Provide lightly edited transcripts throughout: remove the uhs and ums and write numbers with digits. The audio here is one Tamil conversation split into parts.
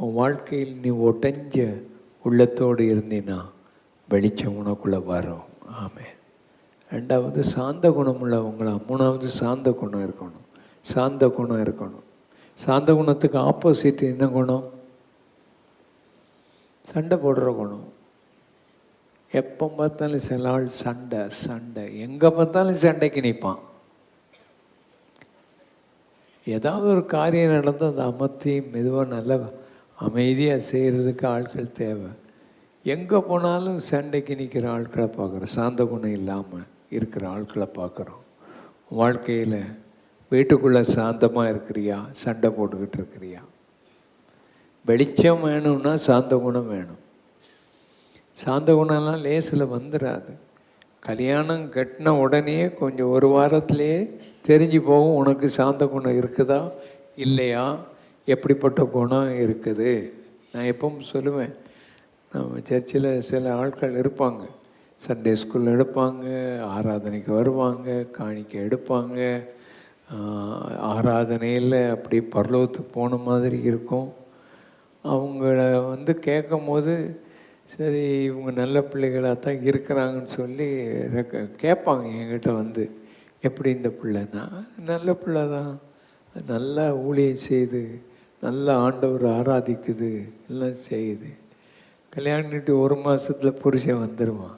உன் வாழ்க்கையில் நீ ஒட்டஞ்ச உள்ளத்தோடு இருந்தீன்னா வெளிச்சம் உனக்குள்ளே வரும். ஆமென். ரெண்டாவது சாந்த குணம் உள்ளவங்களா. மூணாவது சாந்த குணம் இருக்கணும். சாந்த குணம் இருக்கணும். சாந்த குணத்துக்கு ஆப்போசிட் என்ன குணம்? சண்டை போடுற குணம். எப்போ பார்த்தாலும் சில ஆள் சண்டை சண்டை, எங்கே பார்த்தாலும் சண்டைக்கு நிற்பான். ஏதாவது ஒரு காரியம் நடந்து அந்த அமர்த்தி மெதுவாக நல்ல அமைதியாக செய்கிறதுக்கு ஆட்கள் தேவை. எங்கே போனாலும் சண்டைக்கு நிற்கிற ஆட்களை பார்க்குறோம். சாந்த குணம் இல்லாமல் இருக்கிற ஆட்களை பார்க்குறோம். வாழ்க்கையில் வீட்டுக்குள்ளே சாந்தமாக இருக்கிறியா, சண்டை போட்டுக்கிட்டு இருக்கிறியா? வெளிச்சம் வேணும்னா சாந்த குணம் வேணும். சாந்த குணம்லாம் லேசில் வந்துடாது. கல்யாணம் கட்டின உடனே கொஞ்சம் ஒரு வாரத்திலேயே தெரிஞ்சு போகும் உனக்கு சாந்த குணம் இருக்குதா இல்லையா, எப்படிப்பட்ட குணம் இருக்குது. நான் எப்பவும் சொல்லுவேன், நம்ம சர்ச்சில் சில ஆட்கள் இருப்பாங்க, சண்டே ஸ்கூலில் எடுப்பாங்க, ஆராதனைக்கு வருவாங்க, காணிக்கை எடுப்பாங்க, ஆராதனையில் அப்படி பரலோகத்துக்கு போன மாதிரி இருக்கும். அவங்கள கேட்கும் போது சரி இவங்க நல்ல பிள்ளைகளாக தான் இருக்கிறாங்கன்னு சொல்லி கேட்பாங்க என்கிட்ட எப்படி இந்த பிள்ளைன்னா, நல்ல பிள்ளை தான், நல்லா ஊழியம் செய்யுது, நல்லா ஆண்டவர் ஆராதிக்குது, எல்லாம் செய்யுது. கல்யாணிட்டு ஒரு மாதத்தில் புருஷன் வந்துடுவான்.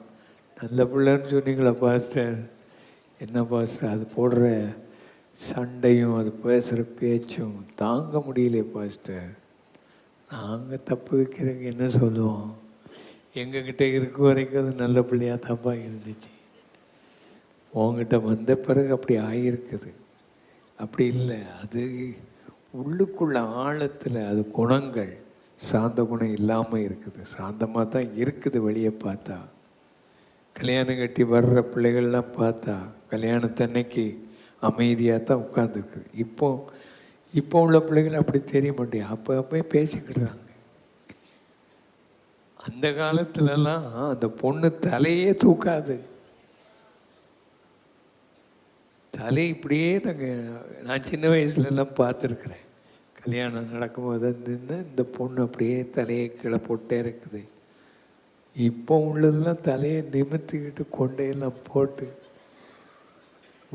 நல்ல பிள்ளைன்னு சொன்னீங்களா பாஸ்டர்? என்ன பாஸ்டர், அது போடுற சண்டையும் அது பேசுகிற பேச்சும் தாங்க முடியலையே பாஸ்டர். நாங்கள் தப்பு வைக்கிறதுக்கு என்ன சொல்லுவோம்? எங்ககிட்ட இருக்க வரைக்கும் அது நல்ல பிள்ளையாக தப்பாக இருந்துச்சு. உங்ககிட்ட வந்த பிறகு அப்படி ஆகியிருக்குது. அப்படி இல்லை, அது உள்ளுக்குள்ள ஆழத்தில் அது குணங்கள் சாந்த குணம் இல்லாமல் இருக்குது. சாந்தமாக தான் இருக்குது வெளியே பார்த்தா. கல்யாணம் கட்டி வர்ற பிள்ளைகள்லாம் பார்த்தா கல்யாணத்தன்னைக்கு அமைதியாக தான் உட்காந்துருக்கு. இப்போ உள்ள பிள்ளைகள் அப்படி தெரிய மாட்டேன், அப்போ பேசிக்கிடுறாங்க. அந்த காலத்துலலாம் அந்த பொண்ணு தலையே தூக்காது, தலை இப்படியே தாங்க. நான் சின்ன வயசுலலாம் பார்த்துருக்குறேன். கல்யாணம் நடக்கும்போது இந்த பொண்ணு அப்படியே தலையை கீழே போட்டே இருக்குது. இப்போ உள்ளதெல்லாம் தலையை நிமித்திக்கிட்டு கொண்டையெல்லாம் போட்டு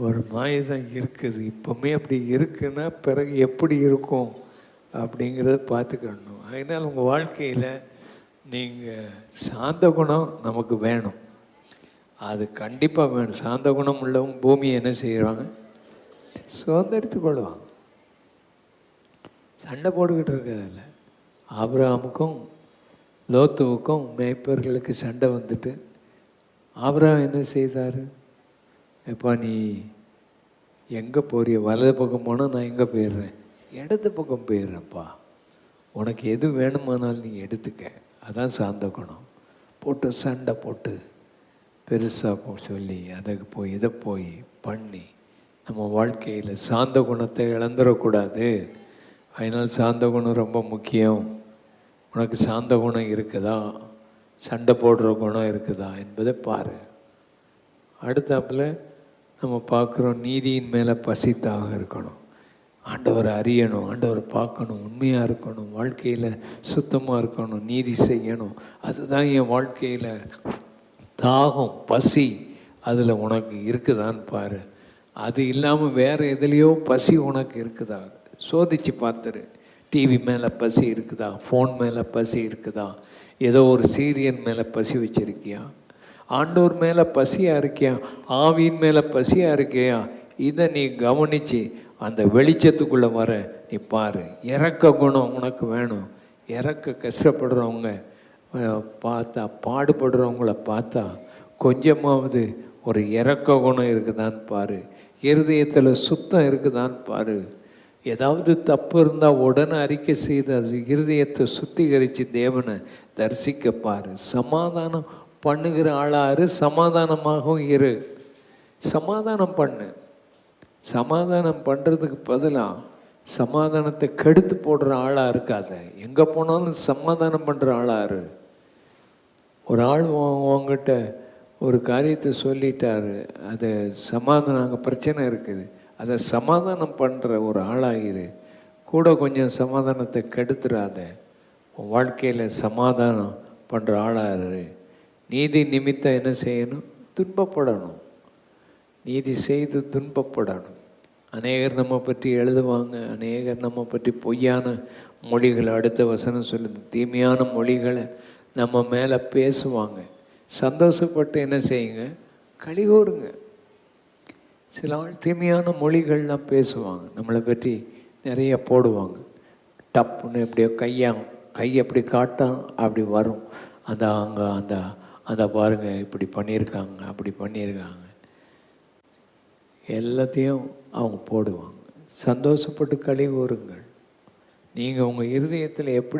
ஒரு மாதிரி தான் இருக்குது. இப்போவுமே அப்படி இருக்குன்னா பிறகு எப்படி இருக்கும் அப்படிங்கிறத பார்த்துக்கணும். அதனால் உங்கள் வாழ்க்கையில் நீங்கள் சாந்த குணம் நமக்கு வேணும், அது கண்டிப்பாக வேணும். சாந்த குணம் உள்ளவங்க பூமியை என்ன செய்கிறாங்க? சுதந்திரித்து கொள்வாங்க. சண்டை போட்டுக்கிட்டு இருக்கிறதில்ல. ஆபிரகாமுக்கும் லோத்துவுக்கும் மேய்ப்பர்களுக்கு சண்டை வந்துட்டு ஆபிரகாம் என்ன செய்தார்? எப்பா நீ எங்கே போறிய? வலது பக்கம் போனால் நான் எங்கே போயிடுறேன்? இடது பக்கம் போயிடுறேன்ப்பா, உனக்கு எது வேணுமானாலும் நீ எடுத்துக்க. அதான் சாந்த குணம். போட்டு சண்டை போட்டு பெருசாக சொல்லி அதை போய் இதை போய் பண்ணி நம்ம வாழ்க்கையில் சாந்த குணத்தை இழந்துடக்கூடாது. அதனால் சாந்த குணம் ரொம்ப முக்கியம். உனக்கு சாந்த குணம் இருக்குதா, சண்டை போடுற குணம் இருக்குதா என்பதை பாரு. அடுத்தாப்பில் நம்ம பார்க்குறோம், நீதியின் மேலே பசித்தாக இருக்கணும், ஆண்டவரை அறியணும், ஆண்டவரை பார்க்கணும், உண்மையாக இருக்கணும், வாழ்க்கையில் சுத்தமாக இருக்கணும், நீதி செய்யணும். அதுதான் என் வாழ்க்கையில் தாகம் பசி அதில் உனக்கு இருக்குதான்னு பாரு. அது இல்லாமல் வேறு எதுலேயோ பசி உனக்கு இருக்குதா சோதித்து பார்த்துரு. டிவி மேலே பசி இருக்குதா, ஃபோன் மேலே பசி இருக்குதா, ஏதோ ஒரு சீரியல் மேலே பசி வச்சுருக்கியா, ஆண்டவர் மேலே பசியாக இருக்கியா, ஆவியின் மேலே பசியாக இருக்கியா? இதை நீ கவனித்து அந்த வெளிச்சத்துக்குள்ளே வர நீ பாரு. இறக்க குணம் உனக்கு வேணும். இறக்க கஷ்டப்படுறவங்க பார்த்தா, பாடுபடுறவங்கள பார்த்தா கொஞ்சமாவது ஒரு இறக்க குணம் இருக்குதான்னு பாரு. இருதயத்தில் சுத்தம் இருக்குதான்னு பாரு. ஏதாவது தப்பு இருந்தால் உடனே அறிக்கை செய்து அது இருதயத்தை சுத்திகரித்து தேவனை தரிசிக்க பாரு. சமாதானம் பண்ணுகிற ஆளாரு, சமாதானமாகவும் இரு. சமாதானம் பண்ணு. சமாதானம் பண்ணுறதுக்கு பதிலாக சமாதானத்தை கெடுத்து போடுற ஆளாக இருக்காத. எங்கே போனாலும் சமாதானம் பண்ணுற ஆளாரு. ஒரு ஆள் உங்ககிட்ட ஒரு காரியத்தை சொல்லிட்டாரு, அதை சமாதானம், அங்கே பிரச்சனை இருக்குது, அதை சமாதானம் பண்ணுற ஒரு ஆளாகிரு. கூட கொஞ்சம் சமாதானத்தை கெடுத்துடாத. உன் வாழ்க்கையில் சமாதானம் பண்ணுற ஆளாக இரு. நீதி நிமித்தம் என்ன செய்யணும்? துன்பப்படணும். நீதி செய்து துன்பப்படணும். அநேகர் நம்ம பற்றி எழுதுவாங்க, அநேகர் நம்ம பற்றி பொய்யான மொழிகளை, அடுத்த வசனம் சொல்லுது, தீமையான மொழிகளை நம்ம மேலே பேசுவாங்க. சந்தோஷப்பட்டு என்ன செய்யுங்க? கழிகூறுங்க. சில ஆள் தீமையான மொழிகள்லாம் பேசுவாங்க, நம்மளை பற்றி நிறைய போடுவாங்க. டப்புன்னு எப்படியோ கை அப்படி காட்டான் அப்படி வரும். அதை பாருங்கள், இப்படி பண்ணியிருக்காங்க, அப்படி பண்ணியிருக்காங்க, எல்லாத்தையும் அவங்க போடுவாங்க. சந்தோஷப்பட்டு கழிவுறுங்கள். நீங்கள் உங்கள் இருதயத்தில் எப்படி